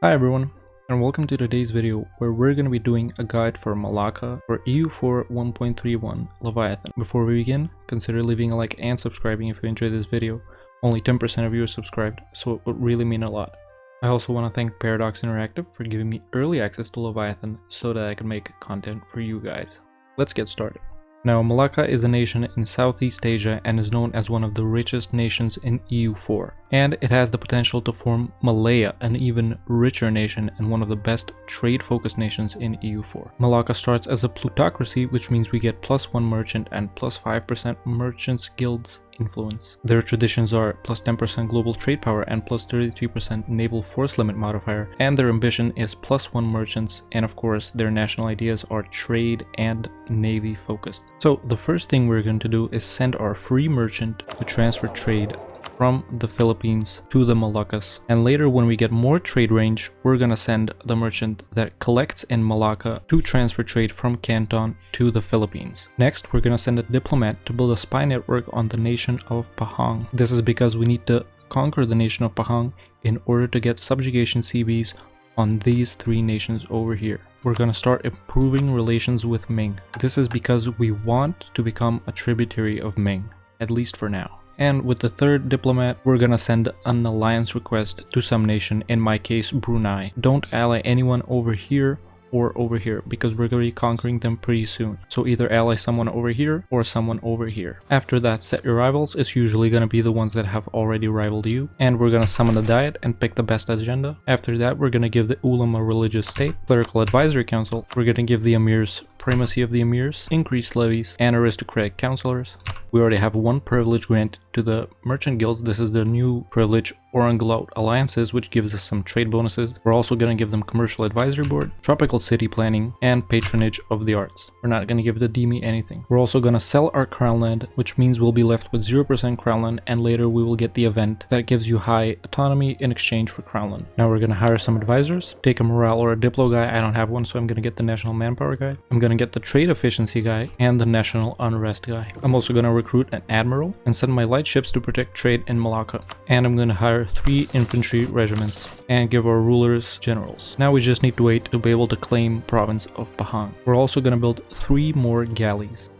Hi everyone, and welcome to today's video where we're going to be doing a guide for Malacca for EU4 1.31 Leviathan. Before we begin, consider leaving a like and subscribing if you enjoyed this video. Only 10% of you are subscribed, so it would really mean a lot. I also want to thank Paradox Interactive for giving me early access to Leviathan so that I can make content for you guys. Let's get started. Now, Malacca is a nation in Southeast Asia and is known as one of the richest nations in EU4. And it has the potential to form Malaya, an even richer nation and one of the best trade-focused nations in EU4. Malacca starts as a plutocracy, which means we get +1 merchant and +5% merchants guilds influence. Their traditions are +10% global trade power and +33% naval force limit modifier, and their ambition is +1 merchants, and of course their national ideas are trade and navy focused. So the first thing we're going to do is send our free merchant to transfer trade from the Philippines to the Moluccas, and later when we get more trade range, we're gonna send the merchant that collects in Malacca to transfer trade from Canton to the Philippines. Next, we're gonna send a diplomat to build a spy network on the nation of Pahang. This is because we need to conquer the nation of Pahang in order to get subjugation CBs on these three nations over here. We're gonna start improving relations with Ming. This is because we want to become a tributary of Ming, at least for now. And with the third diplomat, we're gonna send an alliance request to some nation, in my case Brunei. Don't ally anyone over here or over here, because we're going to be conquering them pretty soon. So either ally someone over here or someone over here. After that, set your rivals. It's usually going to be the ones that have already rivaled you. And we're going to summon the diet and pick the best agenda. After that, we're going to give the Ulam a religious state, clerical advisory council. We're going to give the emirs primacy of the emirs, increased levies, and aristocratic councillors. We already have one privilege granted to the merchant guilds. This is the new privilege Oranglaut alliances, which gives us some trade bonuses. We're also going to give them commercial advisory board, tropical city planning, and patronage of the arts. We're not going to give the Demi anything. We're also going to sell our crown land, which means we'll be left with 0% crown land, and later we will get the event that gives you high autonomy in exchange for crown land. Now we're going to hire some advisors, take a morale or a diplo guy. I don't have one, so I'm going to get the national manpower guy. I'm going to get the trade efficiency guy and the national unrest guy. I'm also going to recruit an admiral and send my light ships to protect trade in Malacca. And I'm going to hire 3 infantry regiments and give our rulers generals. Now we just need to wait to be able to claim province of Pahang. We're also going to build 3 more galleys.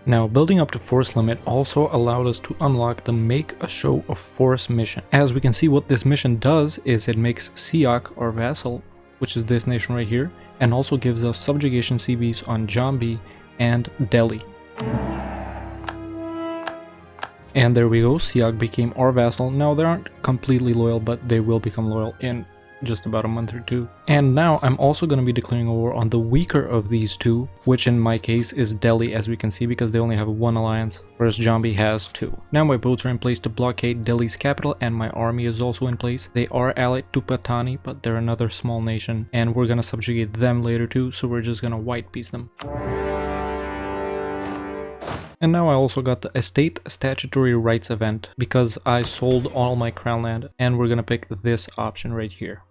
Now, building up to force limit also allowed us to unlock the Make a Show of Force mission. As we can see, what this mission does is it makes Siak our vassal, which is this nation right here, and also gives us subjugation CBs on Jambi and Delhi. And there we go, Siak became our vassal. Now they aren't completely loyal, but they will become loyal in just about a month or two. And now I'm also going to be declaring a war on the weaker of these two, which in my case is Delhi, as we can see, because they only have 1 alliance, whereas Jambi has 2. Now my boats are in place to blockade Delhi's capital, and my army is also in place. They are allied to Patani, but they're another small nation, and we're going to subjugate them later too, so we're just going to white piece them. And now I also got the Estate Statutory Rights event because I sold all my crown land, and we're gonna pick this option right here.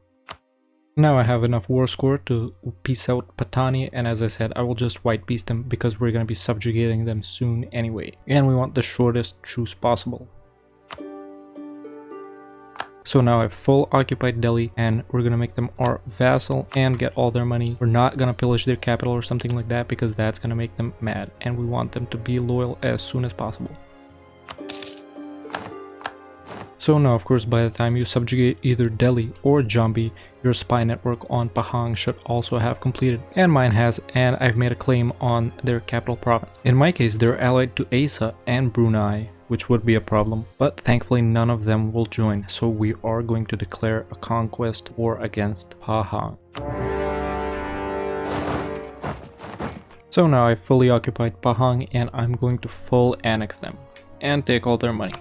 Now I have enough war score to peace out Patani, and as I said, I will just white piece them because we're gonna be subjugating them soon anyway. And we want the shortest truce possible. So now I've full occupied Delhi, and we're gonna make them our vassal and get all their money. We're not gonna pillage their capital or something like that because that's gonna make them mad, and we want them to be loyal as soon as possible. So now, of course, by the time you subjugate either Delhi or Jambi, your spy network on Pahang should also have completed, and mine has, and I've made a claim on their capital province. In my case, they're allied to Asa and Brunei, which would be a problem, but thankfully none of them will join, so we are going to declare a conquest war against Pahang. So now I've fully occupied Pahang, and I'm going to full annex them and take all their money.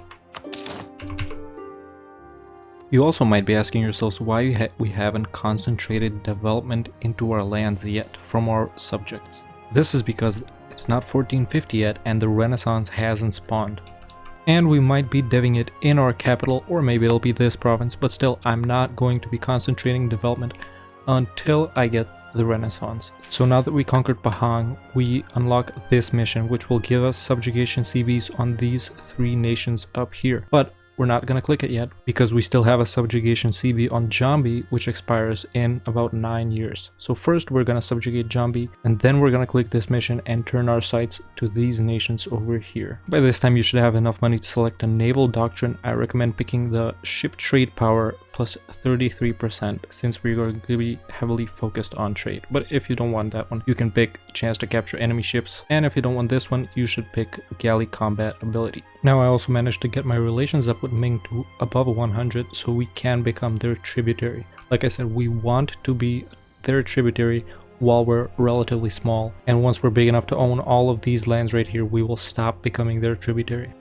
You also might be asking yourselves why we haven't concentrated development into our lands yet from our subjects. This is because it's not 1450 yet and the Renaissance hasn't spawned. And we might be deving it in our capital, or maybe it'll be this province, but still I'm not going to be concentrating development until I get the Renaissance. So now that we conquered Pahang, we unlock this mission, which will give us subjugation CBs on these 3 nations up here. But we're not gonna click it yet because we still have a subjugation CB on Jambi, which expires in about 9 years. So first we're gonna subjugate Jambi, and then we're gonna click this mission and turn our sights to these nations over here. By this time you should have enough money to select a naval doctrine. I recommend picking the ship trade power plus 33% since we're going to be heavily focused on trade. But if you don't want that one, you can pick chance to capture enemy ships, and if you don't want this one, you should pick galley combat ability. Now I also managed to get my relations up with Ming to above 100 so we can become their tributary. Like I said, we want to be their tributary while we're relatively small, and once we're big enough to own all of these lands right here, we will stop becoming their tributary.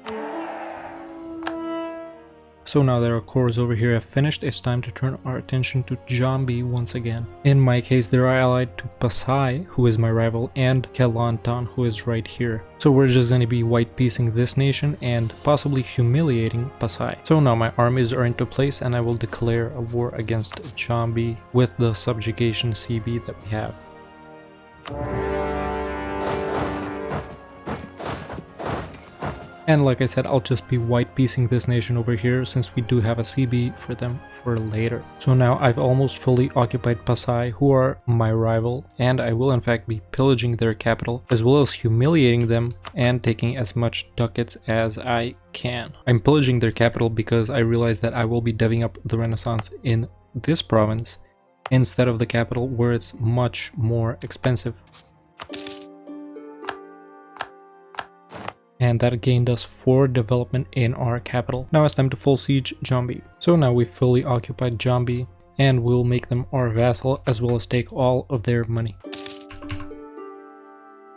So now that our cores over here have finished, it's time to turn our attention to Jambi once again. In my case, they are allied to Pasai, who is my rival, and Kelantan, who is right here. So we're just going to be white piecing this nation and possibly humiliating Pasai. So now my armies are into place and I will declare a war against Jambi with the subjugation CB that we have. And like I said, I'll just be white piecing this nation over here since we do have a CB for them for later. So now I've almost fully occupied Pasai, who are my rival, and I will in fact be pillaging their capital as well as humiliating them and taking as much ducats as I can. I'm pillaging their capital because I realize that I will be deving up the Renaissance in this province instead of the capital where it's much more expensive. And that gained us 4 development in our capital. Now it's time to full siege Jambi. So now we've fully occupied Jambi and we'll make them our vassal as well as take all of their money.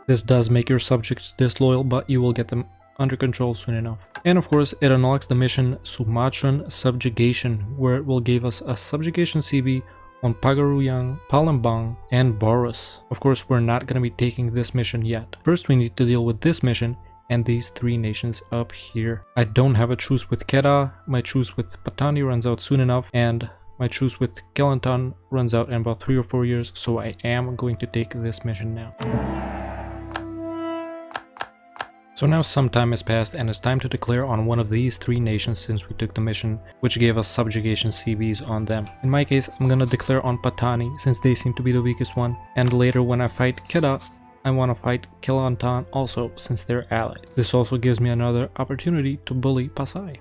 This does make your subjects disloyal, but you will get them under control soon enough. And of course it unlocks the mission Sumatran Subjugation, where it will give us a subjugation CB on Pagaruyang, Palembang, and Boros. Of course we're not going to be taking this mission yet. First we need to deal with this mission and these 3 nations up here. I don't have a truce with Kedah, my truce with Patani runs out soon enough, and my truce with Kelantan runs out in about 3 or 4 years, so I am going to take this mission now. So now some time has passed and it's time to declare on one of these 3 nations since we took the mission, which gave us subjugation CBs on them. In my case, I'm gonna declare on Patani since they seem to be the weakest one, and later when I fight Kedah, I want to fight Kelantan also since they're allied. This also gives me another opportunity to bully Pasai.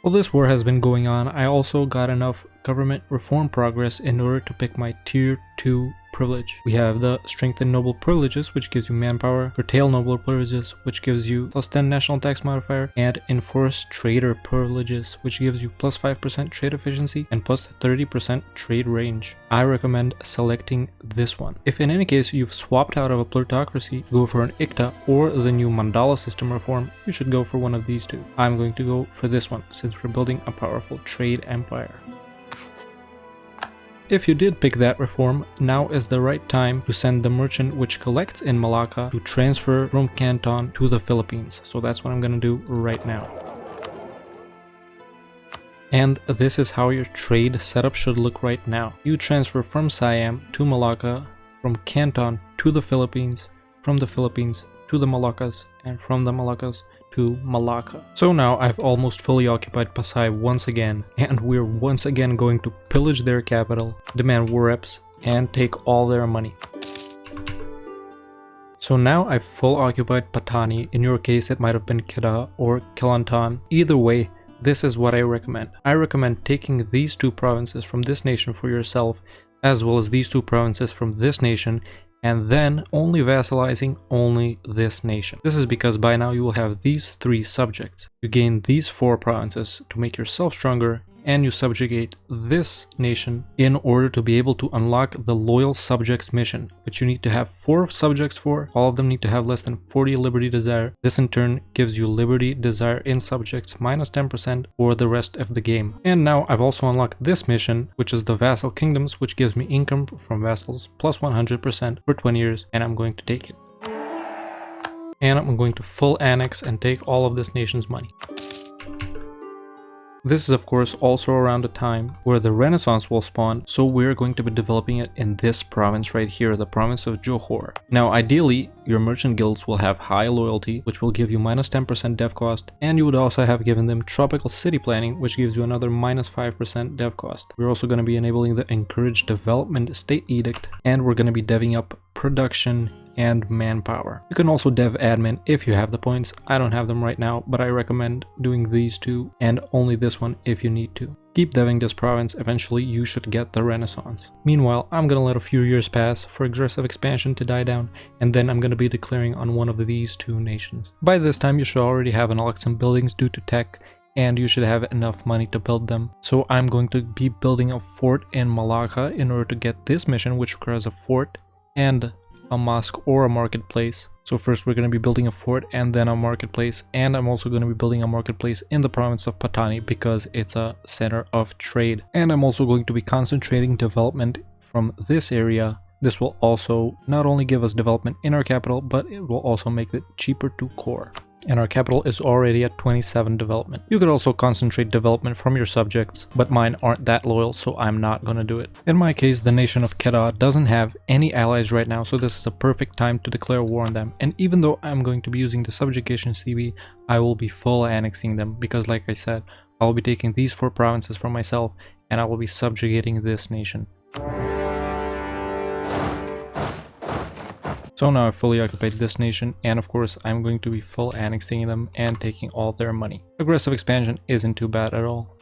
While this war has been going on, I also got enough government reform progress in order to pick my tier 2 privilege. We have the strengthen noble privileges, which gives you manpower, curtail noble privileges, which gives you plus 10 national tax modifier, and enforce trader privileges, which gives you plus 5% trade efficiency and plus 30% trade range. I recommend selecting this one. If in any case you've swapped out of a plutocracy to go for an ICTA or the new mandala system reform, you should go for one of these 2. I'm going to go for this one since we're building a powerful trade empire. If you did pick that reform, now is the right time to send the merchant which collects in Malacca to transfer from Canton to the Philippines. So that's what I'm gonna do right now. And this is how your trade setup should look right now. You transfer from Siam to Malacca, from Canton to the Philippines, from the Philippines to the Moluccas, and from the Moluccas to Malacca. So now I've almost fully occupied Pasai once again, and we're once again going to pillage their capital, demand war reps, and take all their money. So now I've full occupied Patani. In your case it might have been Kedah or Kelantan. Either way, this is what I recommend. I recommend taking these 2 provinces from this nation for yourself, as well as these 2 provinces from this nation, and then only vassalizing only this nation. This is because by now you will have these 3 subjects. You gain these 4 provinces to make yourself stronger, and you subjugate this nation in order to be able to unlock the loyal subjects mission, which you need to have 4 subjects for. All of them need to have less than 40 liberty desire. This in turn gives you liberty desire in subjects minus 10% for the rest of the game. And now I've also unlocked this mission, which is the Vassal Kingdoms, which gives me income from vassals plus 100% for 20 years, and I'm going to take it. And I'm going to full annex and take all of this nation's money. This is of course also around the time where the Renaissance will spawn, so we're going to be developing it in this province right here, the province of Johor. Now ideally, your merchant guilds will have high loyalty, which will give you minus 10% dev cost, and you would also have given them tropical city planning, which gives you another minus 5% dev cost. We're also going to be enabling the encourage development state edict, and we're going to be deving up production and manpower. You can also dev admin if you have the points. I don't have them right now, but I recommend doing these two and only this one if you need to. Keep deving this province, eventually you should get the Renaissance. Meanwhile, I'm gonna let a few years pass for aggressive expansion to die down, and then I'm gonna be declaring on one of these two nations. By this time you should already have unlocked some buildings due to tech, and you should have enough money to build them. So I'm going to be building a fort in Malacca in order to get this mission, which requires a fort and a mosque or a marketplace. So first we're going to be building a fort and then a marketplace, and I'm also going to be building a marketplace in the province of Patani because it's a center of trade. And I'm also going to be concentrating development from this area. This will also not only give us development in our capital, but it will also make it cheaper to core. And our capital is already at 27 development. You could also concentrate development from your subjects, but mine aren't that loyal, so I'm not gonna do it. In my case, the nation of Kedah doesn't have any allies right now, so this is a perfect time to declare war on them. And even though I'm going to be using the Subjugation CB, I will be full annexing them, because like I said, I will be taking these 4 provinces for myself, and I will be subjugating this nation. So now I've fully occupied this nation, and of course I'm going to be full annexing them and taking all their money. Aggressive expansion isn't too bad at all.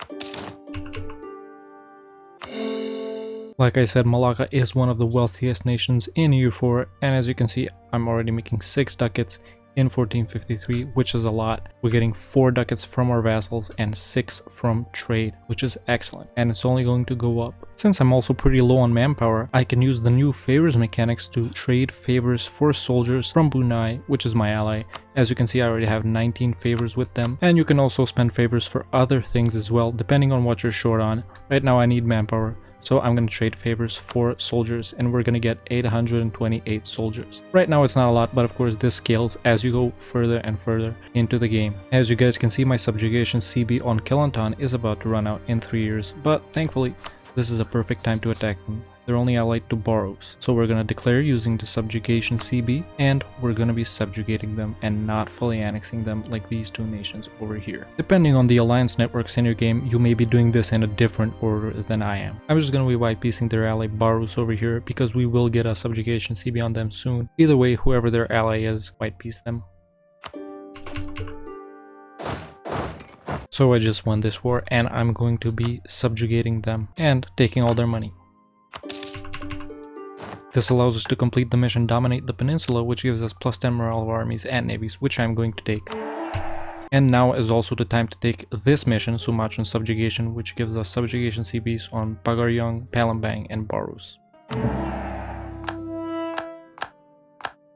Like I said, Malacca is one of the wealthiest nations in EU4, and as you can see, I'm already making 6 ducats in 1453, which is a lot. We're getting 4 ducats from our vassals and 6 from trade, which is excellent, and it's only going to go up. Since I'm also pretty low on manpower, I can use the new favors mechanics to trade favors for soldiers from Brunei, which is my ally. As you can see, I already have 19 favors with them, and you can also spend favors for other things as well, depending on what you're short on. Right now I need manpower, so I'm going to trade favors for soldiers, and we're going to get 828 soldiers. Right now it's not a lot, but of course this scales as you go further and further into the game. As you guys can see, my subjugation CB on Kelantan is about to run out in 3 years, but thankfully this is a perfect time to attack them. They're only allied to Boros. So we're gonna declare using the subjugation CB, and we're gonna be subjugating them and not fully annexing them like these 2 nations over here. Depending on the alliance networks in your game, you may be doing this in a different order than I am. I'm just gonna be white piecing their ally Boros over here because we will get a subjugation CB on them soon. Either way, whoever their ally is, white piece them. So I just won this war, and I'm going to be subjugating them and taking all their money. This allows us to complete the mission Dominate the Peninsula, which gives us plus 10 morale of armies and navies, which I'm going to take. And now is also the time to take this mission, Sumatran Subjugation, which gives us subjugation CBs on Pagaryong, Palembang, and Boros.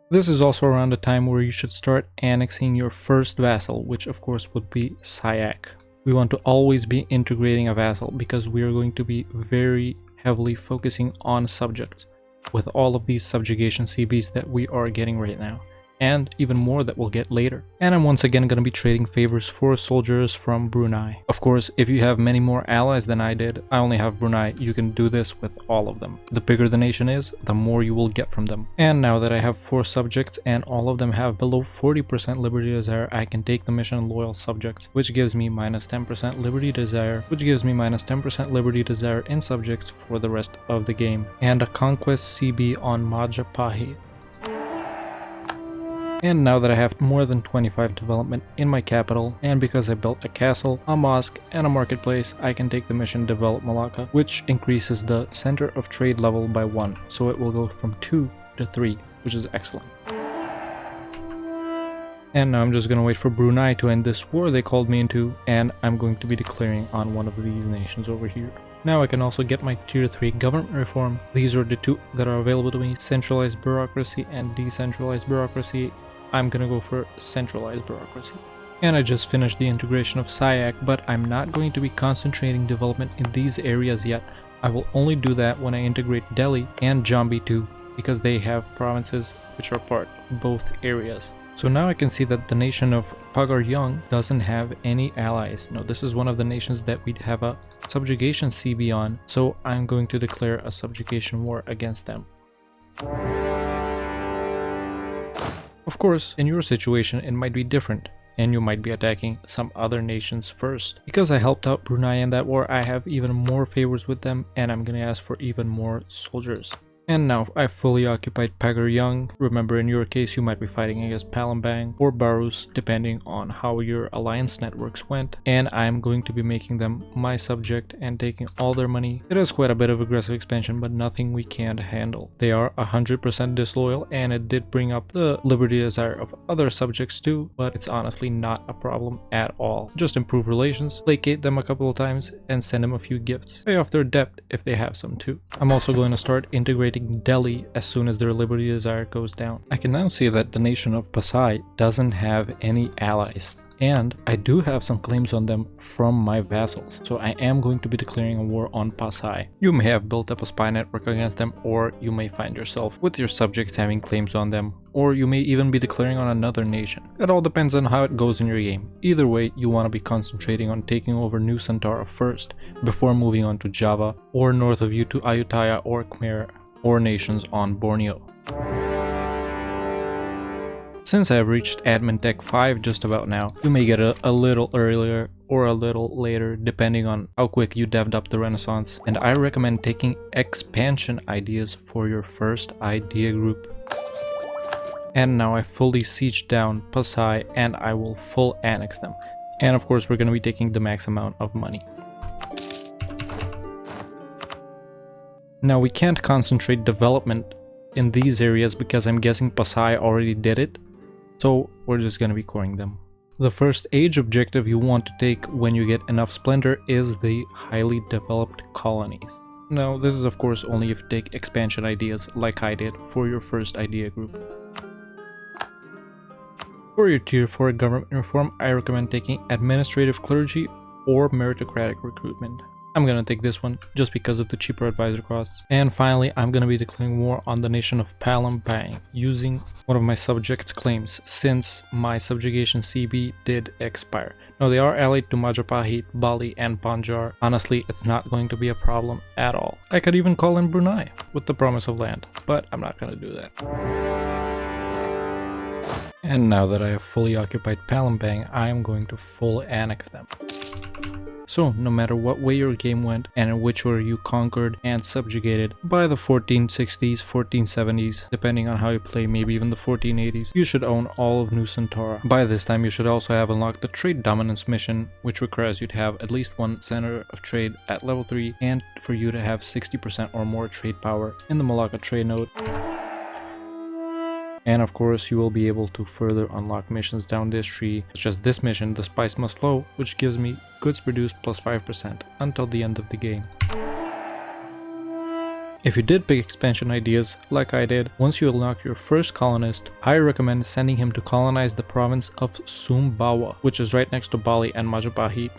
This is also around the time where you should start annexing your first vassal, which of course would be Sayak. We want to always be integrating a vassal because we are going to be very heavily focusing on subjects with all of these subjugation CBs that we are getting right now, and even more that we'll get later. And I'm once again going to be trading favors for soldiers from Brunei. Of course, if you have many more allies than I did, I only have Brunei, you can do this with all of them. The bigger the nation is, the more you will get from them. And now that I have 4 subjects and all of them have below 40% liberty desire, I can take the mission Loyal Subjects, which gives me minus 10% liberty desire, which gives me minus 10% liberty desire in subjects for the rest of the game. And a conquest CB on Majapahit. And now that I have more than 25 development in my capital, and because I built a castle, a mosque, and a marketplace, I can take the mission Develop Malacca, which increases the center of trade level by 1, so it will go from 2 to 3, which is excellent. And now I'm just gonna wait for Brunei to end this war they called me into, and I'm going to be declaring on one of these nations over here. Now I can also get my tier 3 government reform. These are the 2 that are available to me, centralized bureaucracy and decentralized bureaucracy. I'm gonna go for centralized bureaucracy. And I just finished the integration of Sayak, but I'm not going to be concentrating development in these areas yet. I will only do that when I integrate Delhi and Jambi too, because they have provinces which are part of both areas. So now I can see that the nation of Pagar Young doesn't have any allies. No, this is one of the nations that we'd have a subjugation CB on, so I'm going to declare a subjugation war against them. Of course, in your situation it might be different, and you might be attacking some other nations first. Because I helped out Brunei in that war, I have even more favors with them, and I'm gonna ask for even more soldiers. And now I fully occupied Pagar Young. Remember, in your case you might be fighting against Palembang or Barus depending on how your alliance networks went, and I'm going to be making them my subject and taking all their money. It is quite a bit of aggressive expansion, but nothing we can't handle. They are 100% disloyal, and it did bring up the liberty desire of other subjects too, but it's honestly not a problem at all. Just improve relations, placate them a couple of times, and send them a few gifts. Pay off their debt if they have some too. I'm also going to start integrating Delhi as soon as their liberty desire goes down. I can now see that the nation of Pasai doesn't have any allies, and I do have some claims on them from my vassals, so I am going to be declaring a war on Pasai. You may have built up a spy network against them, or you may find yourself with your subjects having claims on them, or you may even be declaring on another nation. It all depends on how it goes in your game. Either way, you want to be concentrating on taking over Nusantara first, before moving on to Java, or north of you to Ayutthaya or Khmer, or nations on Borneo. Since I've reached Admin Tech 5 just about now, you may get a little earlier or a little later depending on how quick you devved up the Renaissance, and I recommend taking expansion ideas for your first idea group. And now I fully sieged down Pasai and I will full annex them. And of course we're going to be taking the max amount of money. Now we can't concentrate development in these areas because I'm guessing Pasai already did it, so we're just gonna be coring them. The first age objective you want to take when you get enough splendor is the highly developed colonies. Now this is of course only if you take expansion ideas like I did for your first idea group. For your tier 4 government reform, I recommend taking administrative clergy or meritocratic recruitment. I'm gonna take this one just because of the cheaper advisor costs. And finally, I'm gonna be declaring war on the nation of Palembang using one of my subjects' claims, since my subjugation CB did expire. Now they are allied to Majapahit, Bali, and Banjar. Honestly, it's not going to be a problem at all. I could even call in Brunei with the promise of land, but I'm not gonna do that. And now that I have fully occupied Palembang, I am going to full annex them. So, no matter what way your game went and in which order you conquered and subjugated, by the 1460s, 1470s, depending on how you play, maybe even the 1480s, you should own all of Nusantara. By this time, you should also have unlocked the Trade Dominance mission, which requires you to have at least one center of trade at level 3 and for you to have 60% or more trade power in the Malacca trade node. And of course, you will be able to further unlock missions down this tree, such as this mission, the Spice Must Flow, which gives me goods produced plus 5% until the end of the game. If you did pick expansion ideas, like I did, once you unlock your first colonist, I recommend sending him to colonize the province of Sumbawa, which is right next to Bali and Majapahit.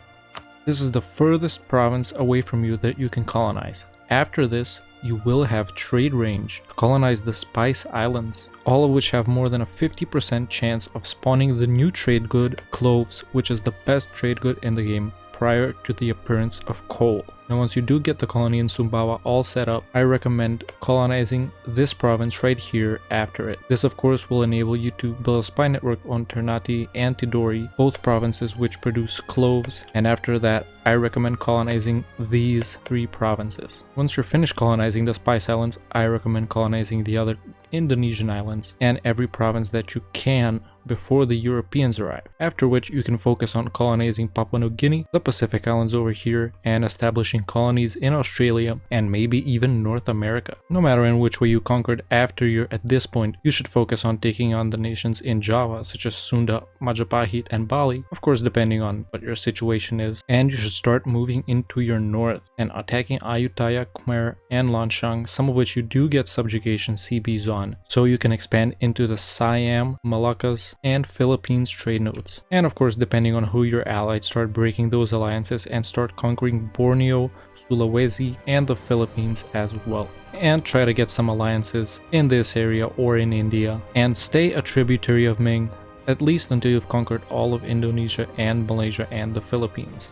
This is the furthest province away from you that you can colonize. After this, you will have trade range to colonize the Spice Islands, all of which have more than a 50% chance of spawning the new trade good, cloves, which is the best trade good in the game prior to the appearance of coal. Now once you do get the colony in Sumbawa all set up, I recommend colonizing this province right here after it. This of course will enable you to build a spy network on Ternate and Tidori, both provinces which produce cloves, and after that I recommend colonizing these 3 provinces. Once you're finished colonizing the Spice Islands, I recommend colonizing the other Indonesian islands and every province that you can before the Europeans arrive, after which you can focus on colonizing Papua New Guinea, the Pacific Islands over here, and establishing colonies in Australia and maybe even North America. No matter in which way you conquered after you're at this point, you should focus on taking on the nations in Java, such as Sunda, Majapahit, and Bali, of course depending on what your situation is, and you should start moving into your north and attacking Ayutthaya, Khmer, and Lanchang, some of which you do get subjugation CBs on, so you can expand into the Siam, Malaccas, and Philippines trade nodes. And of course, depending on who you're allied, start breaking those alliances and start conquering Borneo, Sulawesi, and the Philippines as well. And try to get some alliances in this area or in India, and stay a tributary of Ming at least until you've conquered all of Indonesia and Malaysia and the Philippines.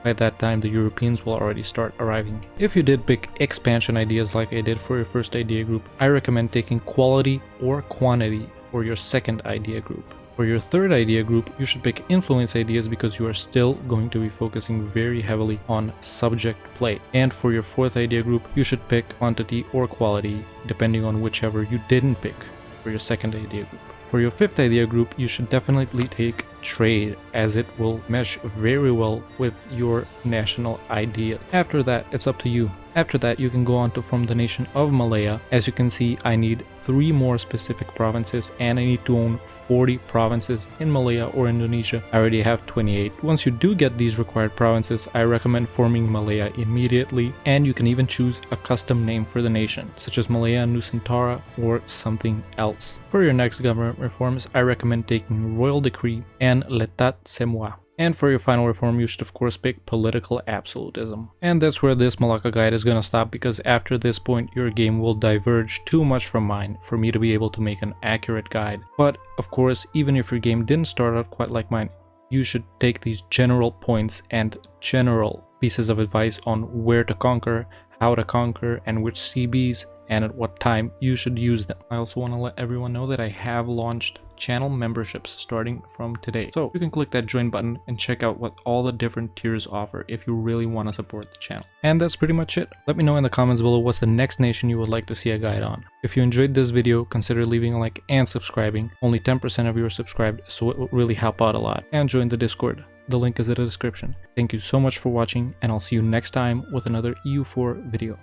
By that time, the Europeans will already start arriving. If you did pick expansion ideas like I did for your first idea group, I recommend taking quality or quantity for your second idea group. For your third idea group, you should pick influence ideas because you are still going to be focusing very heavily on subject play. And for your fourth idea group, you should pick quantity or quality, depending on whichever you didn't pick for your second idea group. For your fifth idea group, you should definitely take trade, as it will mesh very well with your national idea. After that, it's up to you. After that, you can go on to form the nation of Malaya. As you can see, I need 3 more specific provinces and I need to own 40 provinces in Malaya or Indonesia. I already have 28. Once you do get these required provinces, I recommend forming Malaya immediately, and you can even choose a custom name for the nation, such as Malaya Nusantara or something else. For your next government reforms, I recommend taking Royal Decree and L'État c'est moi. And for your final reform, you should of course pick political absolutism. And that's where this Malacca guide is gonna stop, because after this point your game will diverge too much from mine for me to be able to make an accurate guide. But of course, even if your game didn't start out quite like mine, you should take these general points and general pieces of advice on where to conquer, how to conquer, and which CBs and at what time you should use them. I also want to let everyone know that I have launched channel memberships starting from today. So you can click that join button and check out what all the different tiers offer if you really want to support the channel. And that's pretty much it. Let me know in the comments below what's the next nation you would like to see a guide on. If you enjoyed this video, consider leaving a like and subscribing. Only 10% of you are subscribed, so it will really help out a lot. And join the Discord. The link is in the description. Thank you so much for watching, and I'll see you next time with another EU4 video.